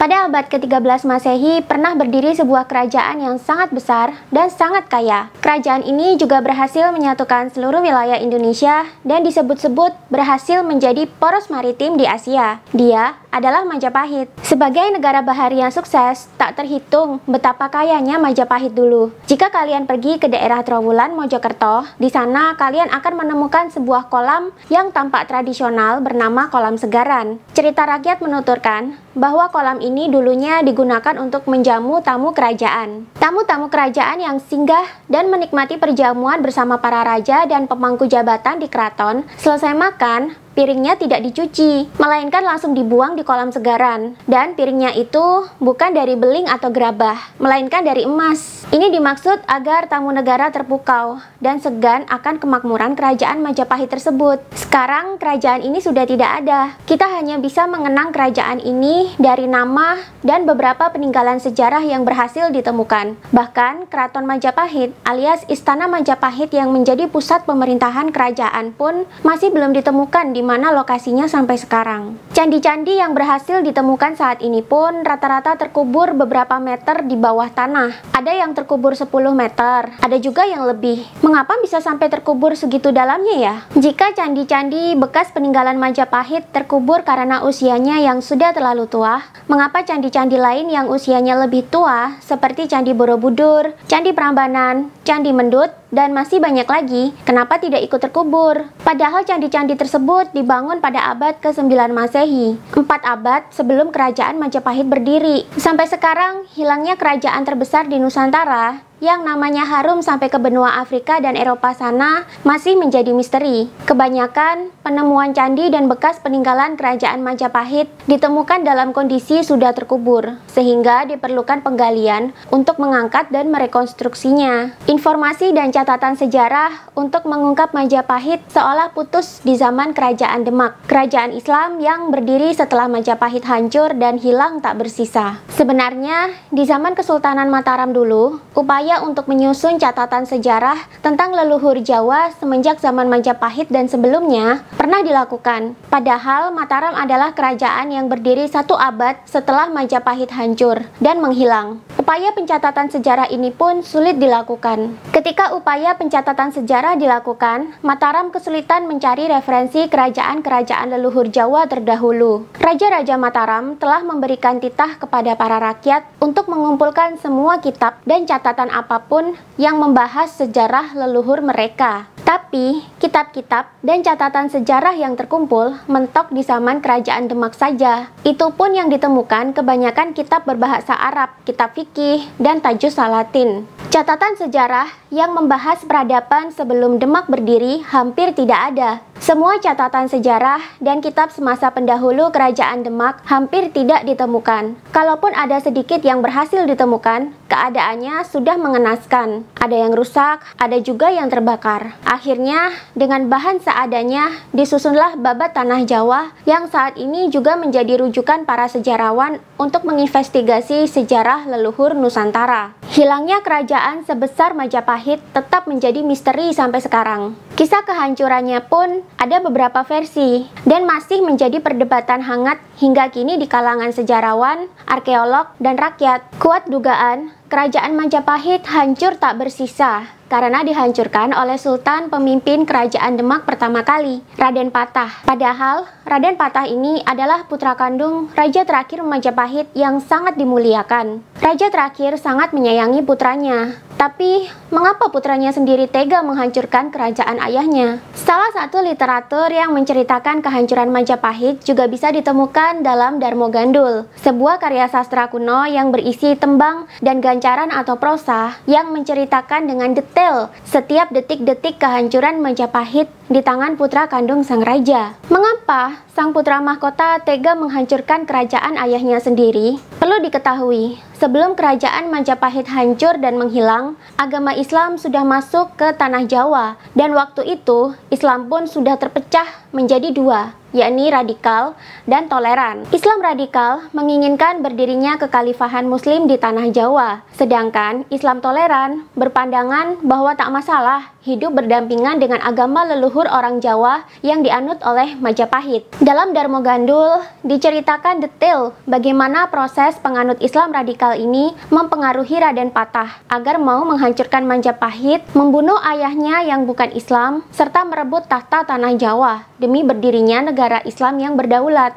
Pada abad ke-13 Masehi pernah berdiri sebuah kerajaan yang sangat besar dan sangat kaya. Kerajaan ini juga berhasil menyatukan seluruh wilayah Indonesia dan disebut-sebut berhasil menjadi poros maritim di Asia. Dia adalah Majapahit. Sebagai negara bahari yang sukses, tak terhitung betapa kayanya Majapahit dulu. Jika kalian pergi ke daerah Trowulan, Mojokerto, di sana kalian akan menemukan sebuah kolam yang tampak tradisional bernama Kolam Segaran. Cerita rakyat menuturkan bahwa kolam ini dulunya digunakan untuk menjamu tamu kerajaan. Tamu-tamu kerajaan yang singgah dan menikmati perjamuan bersama para raja dan pemangku jabatan di keraton, selesai makan, piringnya tidak dicuci, melainkan langsung dibuang di kolam segaran. Dan piringnya itu bukan dari beling atau gerabah, melainkan dari emas. Ini dimaksud agar tamu negara terpukau dan segan akan kemakmuran kerajaan Majapahit tersebut. Sekarang kerajaan ini sudah tidak ada. Kita hanya bisa mengenang kerajaan ini dari nama dan beberapa peninggalan sejarah yang berhasil ditemukan. Bahkan Keraton Majapahit alias Istana Majapahit yang menjadi pusat pemerintahan kerajaan pun masih belum ditemukan di mana lokasinya sampai sekarang. Candi-candi yang berhasil ditemukan saat ini pun rata-rata terkubur beberapa meter di bawah tanah. Ada yang terkubur 10 meter, ada juga yang lebih. Mengapa bisa sampai terkubur segitu dalamnya ya? Jika candi-candi bekas peninggalan Majapahit terkubur karena usianya yang sudah terlalu tua, mengapa candi-candi lain yang usianya lebih tua seperti Candi Borobudur, Candi Prambanan, Candi Mendut, dan masih banyak lagi, kenapa tidak ikut terkubur? Padahal candi-candi tersebut dibangun pada abad ke-9 Masehi, 4 abad sebelum kerajaan Majapahit berdiri. Sampai sekarang, hilangnya kerajaan terbesar di Nusantara yang namanya harum sampai ke benua Afrika dan Eropa sana masih menjadi misteri. Kebanyakan penemuan candi dan bekas peninggalan kerajaan Majapahit ditemukan dalam kondisi sudah terkubur, sehingga diperlukan penggalian untuk mengangkat dan merekonstruksinya. Informasi dan catatan sejarah untuk mengungkap Majapahit seolah putus di zaman Kerajaan Demak, kerajaan Islam yang berdiri setelah Majapahit hancur dan hilang tak bersisa. Sebenarnya, di zaman Kesultanan Mataram dulu, upaya untuk menyusun catatan sejarah tentang leluhur Jawa semenjak zaman Majapahit dan sebelumnya pernah dilakukan. Padahal Mataram adalah kerajaan yang berdiri 1 abad setelah Majapahit hancur dan menghilang. Upaya pencatatan sejarah ini pun sulit dilakukan. Ketika upaya pencatatan sejarah dilakukan, Mataram kesulitan mencari referensi kerajaan-kerajaan leluhur Jawa terdahulu. Raja-raja Mataram telah memberikan titah kepada para rakyat untuk mengumpulkan semua kitab dan catatan apapun yang membahas sejarah leluhur mereka. Tapi, kitab-kitab dan catatan sejarah yang terkumpul mentok di zaman Kerajaan Demak saja. Itu pun yang ditemukan kebanyakan kitab berbahasa Arab, kitab fikih, dan tajus Salatin. Catatan sejarah yang membahas peradaban sebelum Demak berdiri hampir tidak ada. Semua catatan sejarah dan kitab semasa pendahulu Kerajaan Demak hampir tidak ditemukan. Kalaupun ada sedikit yang berhasil ditemukan, keadaannya sudah mengenaskan. Ada yang rusak, ada juga yang terbakar. Akhirnya, dengan bahan seadanya, disusunlah Babat Tanah Jawa yang saat ini juga menjadi rujukan para sejarawan untuk menginvestigasi sejarah leluhur Nusantara. Hilangnya kerajaan sebesar Majapahit tetap menjadi misteri sampai sekarang. Kisah kehancurannya pun ada beberapa versi dan masih menjadi perdebatan hangat hingga kini di kalangan sejarawan, arkeolog, dan rakyat. Kuat dugaan, kerajaan Majapahit hancur tak bersisa karena dihancurkan oleh Sultan pemimpin kerajaan Demak pertama kali, Raden Patah. Padahal, Raden Patah ini adalah putra kandung Raja terakhir Majapahit yang sangat dimuliakan. Raja terakhir sangat menyayangi putranya. Tapi, mengapa putranya sendiri tega menghancurkan kerajaan ayahnya? Salah satu literatur yang menceritakan kehancuran Majapahit juga bisa ditemukan dalam Darmo Gandul, sebuah karya sastra kuno yang berisi tembang dan gancaran atau prosa yang menceritakan dengan detail setiap detik-detik kehancuran Majapahit di tangan putra kandung sang raja. Mengapa sang putra mahkota tega menghancurkan kerajaan ayahnya sendiri? Perlu diketahui, sebelum kerajaan Majapahit hancur dan menghilang, agama Islam sudah masuk ke tanah Jawa, dan waktu itu Islam pun sudah terpecah menjadi 2, yakni radikal dan toleran. Islam radikal menginginkan berdirinya kekhalifahan Muslim di tanah Jawa, sedangkan Islam toleran berpandangan bahwa tak masalah hidup berdampingan dengan agama leluhur orang Jawa yang dianut oleh Majapahit. Dalam Darmo Gandul diceritakan detail bagaimana proses penganut Islam radikal ini mempengaruhi Raden Patah agar mau menghancurkan Majapahit, membunuh ayahnya yang bukan Islam, serta merebut tahta tanah Jawa demi berdirinya negara Islam yang berdaulat.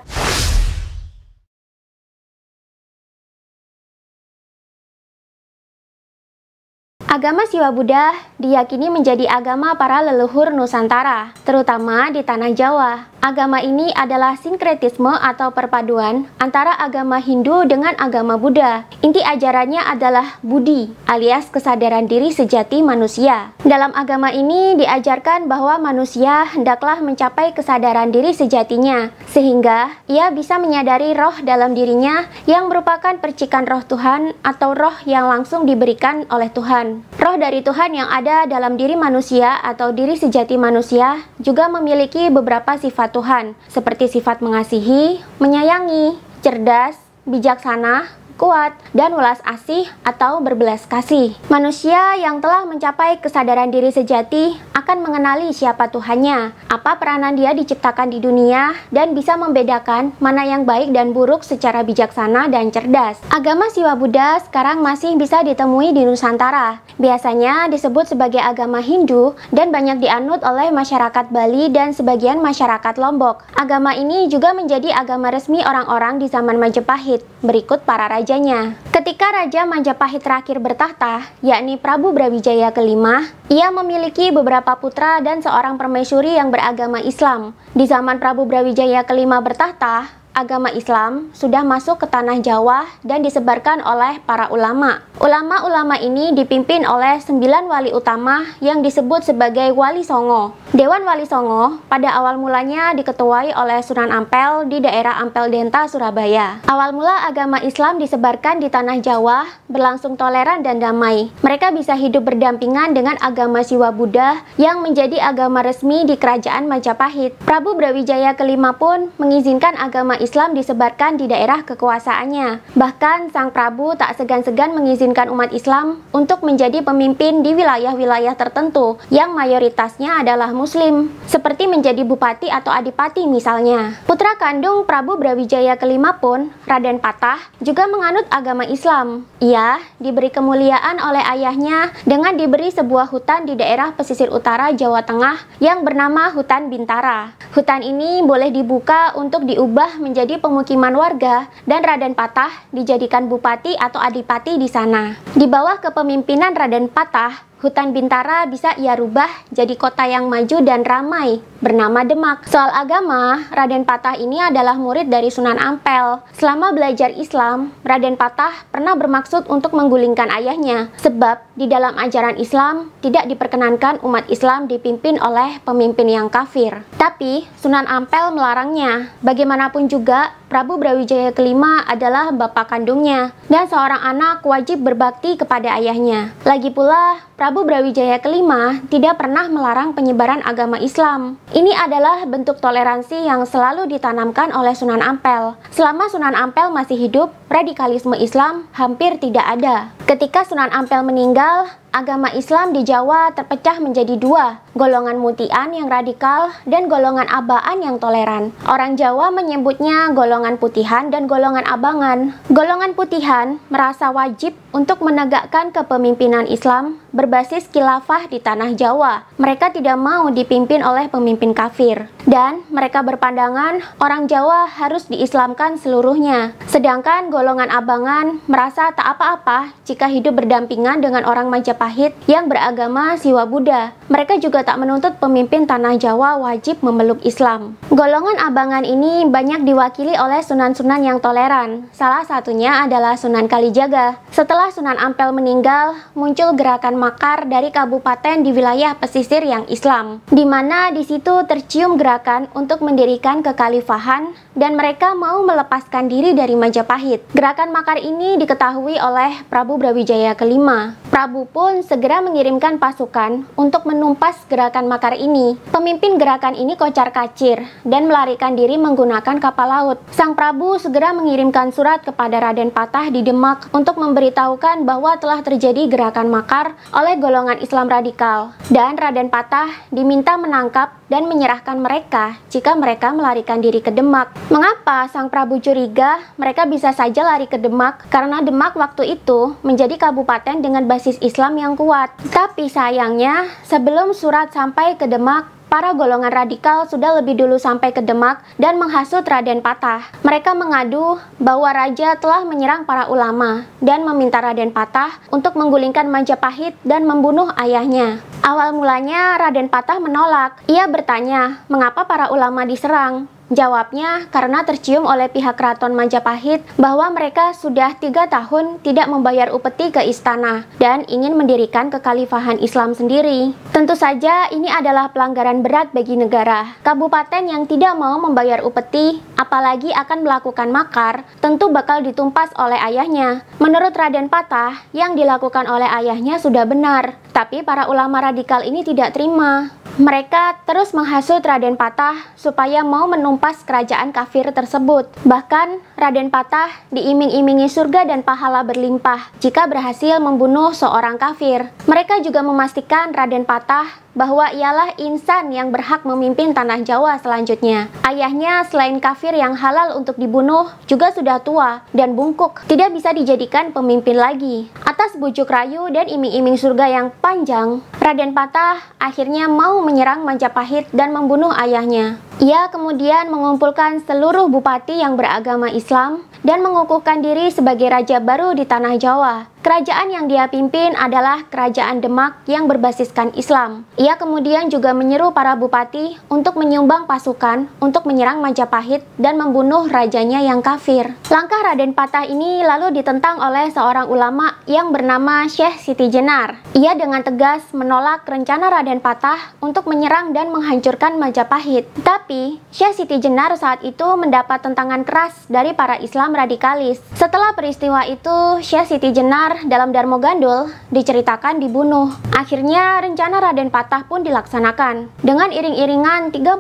Agama Siwa Buddha diyakini menjadi agama para leluhur Nusantara, terutama di tanah Jawa. Agama ini adalah sinkretisme atau perpaduan antara agama Hindu dengan agama Buddha. Inti ajarannya adalah Budi, alias kesadaran diri sejati manusia. Dalam agama ini diajarkan bahwa manusia hendaklah mencapai kesadaran diri sejatinya, sehingga ia bisa menyadari roh dalam dirinya yang merupakan percikan roh Tuhan atau roh yang langsung diberikan oleh Tuhan. Roh dari Tuhan yang ada dalam diri manusia atau diri sejati manusia juga memiliki beberapa sifat Tuhan, seperti sifat mengasihi, menyayangi, cerdas, bijaksana, kuat, dan welas asih atau berbelas kasih. Manusia yang telah mencapai kesadaran diri sejati akan mengenali siapa Tuhannya, apa peranan dia diciptakan di dunia, dan bisa membedakan mana yang baik dan buruk secara bijaksana dan cerdas. Agama Siwa Buddha sekarang masih bisa ditemui di Nusantara. Biasanya disebut sebagai agama Hindu dan banyak dianut oleh masyarakat Bali dan sebagian masyarakat Lombok. Agama ini juga menjadi agama resmi orang-orang di zaman Majapahit, berikut para rajanya. Ketika Raja Majapahit terakhir bertahta, yakni Prabu Brawijaya kelima, ia memiliki beberapa putra dan seorang permaisuri yang beragama Islam. Di zaman Prabu Brawijaya kelima bertahta, agama Islam sudah masuk ke tanah Jawa dan disebarkan oleh para ulama. Ulama-ulama ini dipimpin oleh 9 wali utama yang disebut sebagai Wali Songo. Dewan Wali Songo pada awal mulanya diketuai oleh Sunan Ampel di daerah Ampel Denta, Surabaya. Awal mula agama Islam disebarkan di tanah Jawa berlangsung toleran dan damai. Mereka bisa hidup berdampingan dengan agama Siwa Buddha yang menjadi agama resmi di kerajaan Majapahit. Prabu Brawijaya kelima pun mengizinkan agama Islam disebarkan di daerah kekuasaannya. Bahkan Sang Prabu tak segan-segan mengizinkan umat Islam untuk menjadi pemimpin di wilayah-wilayah tertentu yang mayoritasnya adalah Muslim, seperti menjadi bupati atau adipati misalnya. Putra kandung Prabu Brawijaya kelima pun, Raden Patah, juga menganut agama Islam. Ia diberi kemuliaan oleh ayahnya dengan diberi sebuah hutan di daerah pesisir utara Jawa Tengah yang bernama Hutan Bintara. Hutan ini boleh dibuka untuk diubah menjadi pemukiman warga dan Raden Patah dijadikan bupati atau adipati di sana. Di bawah kepemimpinan Raden Patah, Hutan Bintara bisa ia rubah jadi kota yang maju dan ramai, bernama Demak. Soal agama, Raden Patah ini adalah murid dari Sunan Ampel. Selama belajar Islam, Raden Patah pernah bermaksud untuk menggulingkan ayahnya, sebab di dalam ajaran Islam tidak diperkenankan umat Islam dipimpin oleh pemimpin yang kafir. Tapi Sunan Ampel melarangnya. Bagaimanapun juga, Prabu Brawijaya kelima adalah bapak kandungnya, dan seorang anak wajib berbakti kepada ayahnya. Lagi pula, Prabu Brawijaya kelima tidak pernah melarang penyebaran agama Islam. Ini adalah bentuk toleransi yang selalu ditanamkan oleh Sunan Ampel. Selama Sunan Ampel masih hidup, radikalisme Islam hampir tidak ada. Ketika Sunan Ampel meninggal, agama Islam di Jawa terpecah menjadi dua, golongan mutian yang radikal dan golongan abaan yang toleran. Orang Jawa menyebutnya golongan putihan dan golongan abangan. Golongan putihan merasa wajib untuk menegakkan kepemimpinan Islam berbasis khilafah di tanah Jawa. Mereka tidak mau dipimpin oleh pemimpin kafir. Dan mereka berpandangan orang Jawa harus diislamkan seluruhnya. Sedangkan golongan abangan merasa tak apa-apa jika hidup berdampingan dengan orang Majapahit yang beragama Siwa Buddha. Mereka juga tak menuntut pemimpin tanah Jawa wajib memeluk Islam. Golongan abangan ini banyak diwakili oleh sunan-sunan yang toleran. Salah satunya adalah Sunan Kalijaga. Setelah Sunan Ampel meninggal, muncul gerakan makar dari kabupaten di wilayah pesisir yang Islam, di mana di situ tercium gerakan untuk mendirikan kekhalifahan dan mereka mau melepaskan diri dari Majapahit. Gerakan makar ini diketahui oleh Prabu Brawijaya kelima. Prabu pun segera mengirimkan pasukan untuk menumpas gerakan makar ini. Pemimpin gerakan ini kocar-kacir dan melarikan diri menggunakan kapal laut. Sang Prabu segera mengirimkan surat kepada Raden Patah di Demak untuk memberitahukan bahwa telah terjadi gerakan makar oleh golongan Islam radikal. Dan Raden Patah diminta menangkap dan menyerahkan mereka jika mereka melarikan diri ke Demak. Mengapa Sang Prabu curiga mereka bisa saja lari ke Demak? Karena Demak waktu itu menjadi kabupaten dengan basis Islam yang kuat. Tapi sayangnya, sebelum surat sampai ke Demak, para golongan radikal sudah lebih dulu sampai ke Demak dan menghasut Raden Patah. Mereka mengadu bahwa raja telah menyerang para ulama dan meminta Raden Patah untuk menggulingkan Majapahit dan membunuh ayahnya. Awal mulanya Raden Patah menolak. Ia bertanya, mengapa para ulama diserang? Jawabnya, karena tercium oleh pihak keraton Majapahit bahwa mereka sudah 3 tahun tidak membayar upeti ke istana dan ingin mendirikan kekhalifahan Islam sendiri. Tentu saja ini adalah pelanggaran berat bagi negara. Kabupaten yang tidak mau membayar upeti, apalagi akan melakukan makar, tentu bakal ditumpas oleh ayahnya. Menurut Raden Patah, yang dilakukan oleh ayahnya sudah benar, tapi para ulama radikal ini tidak terima. Mereka terus menghasut Raden Patah supaya mau menumpas kerajaan kafir tersebut. Bahkan Raden Patah diiming-imingi surga dan pahala berlimpah jika berhasil membunuh seorang kafir. Mereka juga memastikan Raden Patah bahwa ialah insan yang berhak memimpin tanah Jawa selanjutnya. Ayahnya selain kafir yang halal untuk dibunuh, juga sudah tua dan bungkuk, tidak bisa dijadikan pemimpin lagi. Atas bujuk rayu dan iming-iming surga yang panjang, Raden Patah akhirnya mau menyerang Majapahit dan membunuh ayahnya. Ia kemudian mengumpulkan seluruh bupati yang beragama Islam dan mengukuhkan diri sebagai raja baru di tanah Jawa. Kerajaan yang dia pimpin adalah Kerajaan Demak yang berbasiskan Islam. Ia kemudian juga menyeru para bupati untuk menyumbang pasukan untuk menyerang Majapahit dan membunuh rajanya yang kafir. Langkah Raden Patah ini lalu ditentang oleh seorang ulama yang bernama Syekh Siti Jenar. Ia dengan tegas menolak rencana Raden Patah untuk menyerang dan menghancurkan Majapahit. Tapi Syekh Siti Jenar saat itu mendapat tentangan keras dari para Islam radikalis. Setelah peristiwa itu, Syekh Siti Jenar dalam Darmo Gandul diceritakan dibunuh. Akhirnya rencana Raden Patah pun dilaksanakan. Dengan iring-iringan 30.000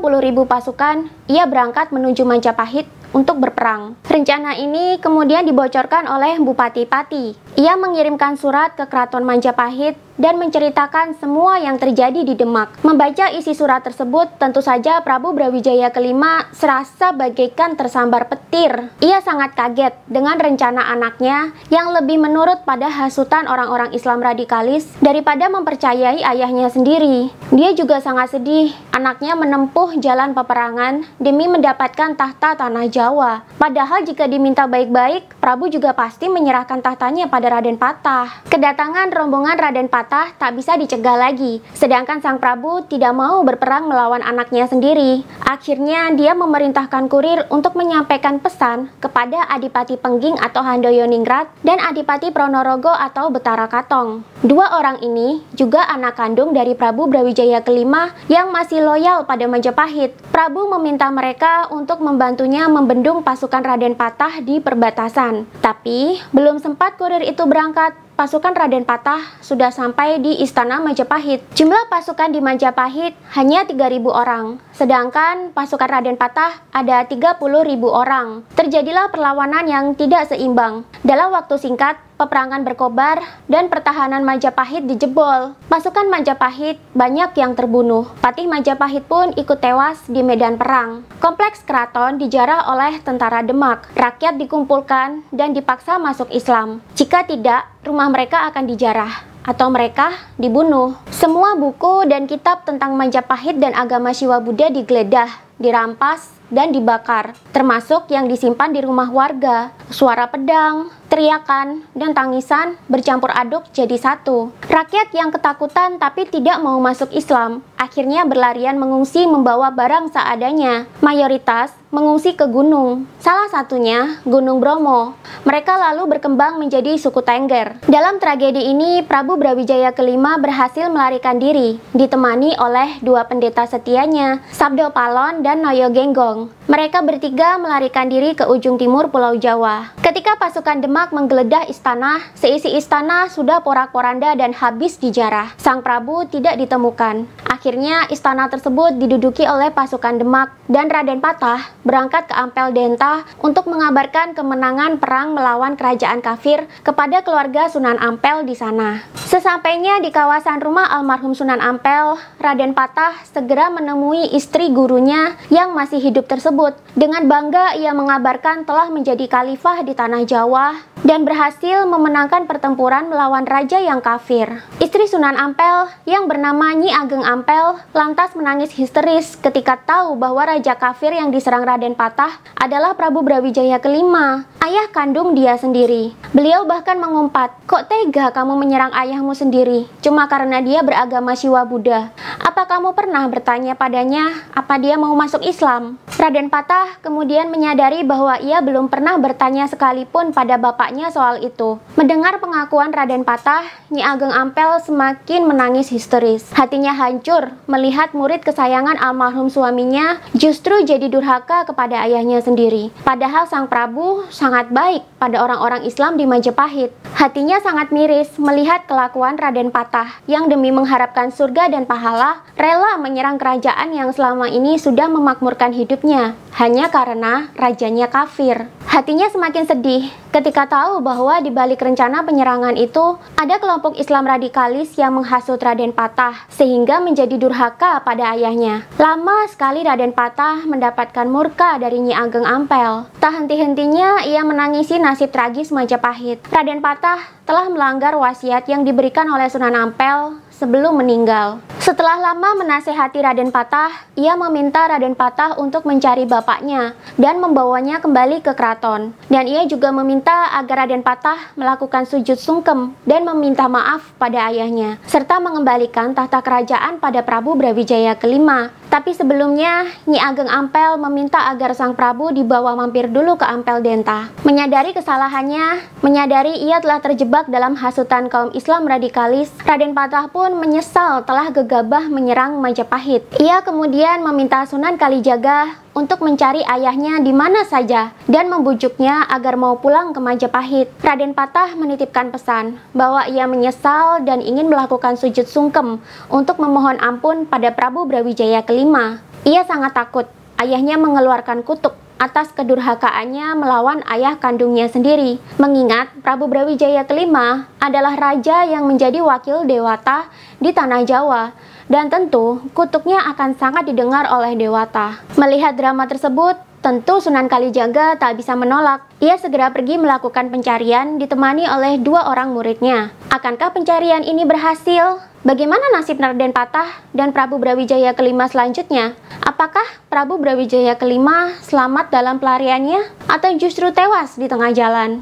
pasukan, ia berangkat menuju Majapahit untuk berperang. Rencana ini kemudian dibocorkan oleh Bupati Pati. Ia mengirimkan surat ke Keraton Majapahit dan menceritakan semua yang terjadi di Demak. Membaca isi surat tersebut, tentu saja Prabu Brawijaya kelima serasa bagaikan tersambar petir. Ia sangat kaget dengan rencana anaknya yang lebih menurut pada hasutan orang-orang Islam radikalis daripada mempercayai ayahnya sendiri. Dia juga sangat sedih anaknya menempuh jalan peperangan demi mendapatkan tahta tanah Jawa. Padahal jika diminta baik-baik, Prabu juga pasti menyerahkan tahtanya pada Raden Patah. Kedatangan rombongan Raden Patah tak bisa dicegah lagi, sedangkan Sang Prabu tidak mau berperang melawan anaknya sendiri. Akhirnya dia memerintahkan kurir untuk menyampaikan pesan kepada Adipati Pengging atau Handoyoningrat dan Adipati Pronorogo atau Betara Katong. Dua orang ini juga anak kandung dari Prabu Brawijaya kelima yang masih loyal pada Majapahit. Prabu meminta mereka untuk membantunya membendung pasukan Raden Patah di perbatasan. Tapi belum sempat kurir itu berangkat, pasukan Raden Patah sudah sampai di Istana Majapahit. Jumlah pasukan di Majapahit hanya 3.000 orang, sedangkan pasukan Raden Patah ada 30.000 orang. Terjadilah perlawanan yang tidak seimbang. Dalam waktu singkat, peperangan berkobar dan pertahanan Majapahit dijebol. Pasukan Majapahit banyak yang terbunuh. Patih Majapahit pun ikut tewas di medan perang. Kompleks keraton dijarah oleh tentara Demak. Rakyat dikumpulkan dan dipaksa masuk Islam. Jika tidak, rumah mereka akan dijarah atau mereka dibunuh. Semua buku dan kitab tentang Majapahit dan agama Siwa Buddha digeledah, dirampas, dan dibakar, termasuk yang disimpan di rumah warga. Suara pedang, teriakan, dan tangisan bercampur aduk jadi satu. Rakyat yang ketakutan tapi tidak mau masuk Islam akhirnya berlarian mengungsi membawa barang seadanya. Mayoritas mengungsi ke gunung, salah satunya Gunung Bromo. Mereka lalu berkembang menjadi suku Tengger. Dalam tragedi ini, Prabu Brawijaya kelima berhasil melarikan diri, ditemani oleh dua pendeta setianya, Sabdo Palon dan Noyo Genggong. Mereka bertiga melarikan diri ke ujung timur Pulau Jawa. Ketika pasukan Demak menggeledah istana, seisi istana sudah porak-poranda dan habis dijarah. Sang Prabu tidak ditemukan. Akhirnya istana tersebut diduduki oleh pasukan Demak dan Raden Patah berangkat ke Ampel Denta untuk mengabarkan kemenangan perang melawan kerajaan kafir kepada keluarga Sunan Ampel di sana. Sesampainya di kawasan rumah almarhum Sunan Ampel, Raden Patah segera menemui istri gurunya yang masih hidup tersebut. Dengan bangga ia mengabarkan telah menjadi khalifah di tanah Jawa dan berhasil memenangkan pertempuran melawan raja yang kafir. Istri Sunan Ampel yang bernama Nyi Ageng Ampel lantas menangis histeris ketika tahu bahwa raja kafir yang diserang Raden Patah adalah Prabu Brawijaya kelima, ayah kandung dia sendiri. Beliau bahkan mengumpat, "Kok tega kamu menyerang ayahmu sendiri cuma karena dia beragama Siwa Buddha? Apa kamu pernah bertanya padanya apa dia mau masuk Islam?" Raden Patah kemudian menyadari bahwa ia belum pernah bertanya sekalipun pada bapaknya soal itu. Mendengar pengakuan Raden Patah, Nyi Ageng Ampel semakin menangis histeris. Hatinya hancur melihat murid kesayangan almarhum suaminya justru jadi durhaka kepada ayahnya sendiri. Padahal sang Prabu sangat baik pada orang-orang Islam di Majapahit. Hatinya sangat miris melihat kelakuan Raden Patah yang demi mengharapkan surga dan pahala rela menyerang kerajaan yang selama ini sudah memakmurkan hidupnya hanya karena rajanya kafir. Hatinya semakin sedih ketika tahu bahwa di balik rencana penyerangan itu ada kelompok Islam radikalis yang menghasut Raden Patah sehingga menjadi durhaka pada ayahnya. Lama sekali Raden Patah mendapatkan murka dari Nyi Ageng Ampel. Tak henti-hentinya ia menangisi nasib tragis Majapahit. Raden Patah telah melanggar wasiat yang diberikan oleh Sunan Ampel sebelum meninggal. Setelah lama menasehati Raden Patah, ia meminta Raden Patah untuk mencari bapaknya dan membawanya kembali ke keraton. Dan ia juga meminta agar Raden Patah melakukan sujud sungkem dan meminta maaf pada ayahnya, serta mengembalikan tahta kerajaan pada Prabu Brawijaya kelima. Tapi sebelumnya, Nyi Ageng Ampel meminta agar sang Prabu dibawa mampir dulu ke Ampel Denta. Menyadari kesalahannya, menyadari ia telah terjebak dalam hasutan kaum Islam radikalis, Raden Patah pun menyesal telah gegabah menyerang Majapahit. Ia kemudian meminta Sunan Kalijaga untuk mencari ayahnya di mana saja dan membujuknya agar mau pulang ke Majapahit. Raden Patah menitipkan pesan bahwa ia menyesal dan ingin melakukan sujud sungkem untuk memohon ampun pada Prabu Brawijaya kelima. Ia sangat takut ayahnya mengeluarkan kutuk atas kedurhakaannya melawan ayah kandungnya sendiri, mengingat Prabu Brawijaya kelima adalah raja yang menjadi wakil Dewata di tanah Jawa, dan tentu kutuknya akan sangat didengar oleh Dewata. Melihat drama tersebut, tentu Sunan Kalijaga tak bisa menolak. Ia segera pergi melakukan pencarian ditemani oleh dua orang muridnya. Akankah pencarian ini berhasil? Bagaimana nasib Raden Patah dan Prabu Brawijaya kelima selanjutnya? Apakah Prabu Brawijaya kelima selamat dalam pelariannya atau justru tewas di tengah jalan?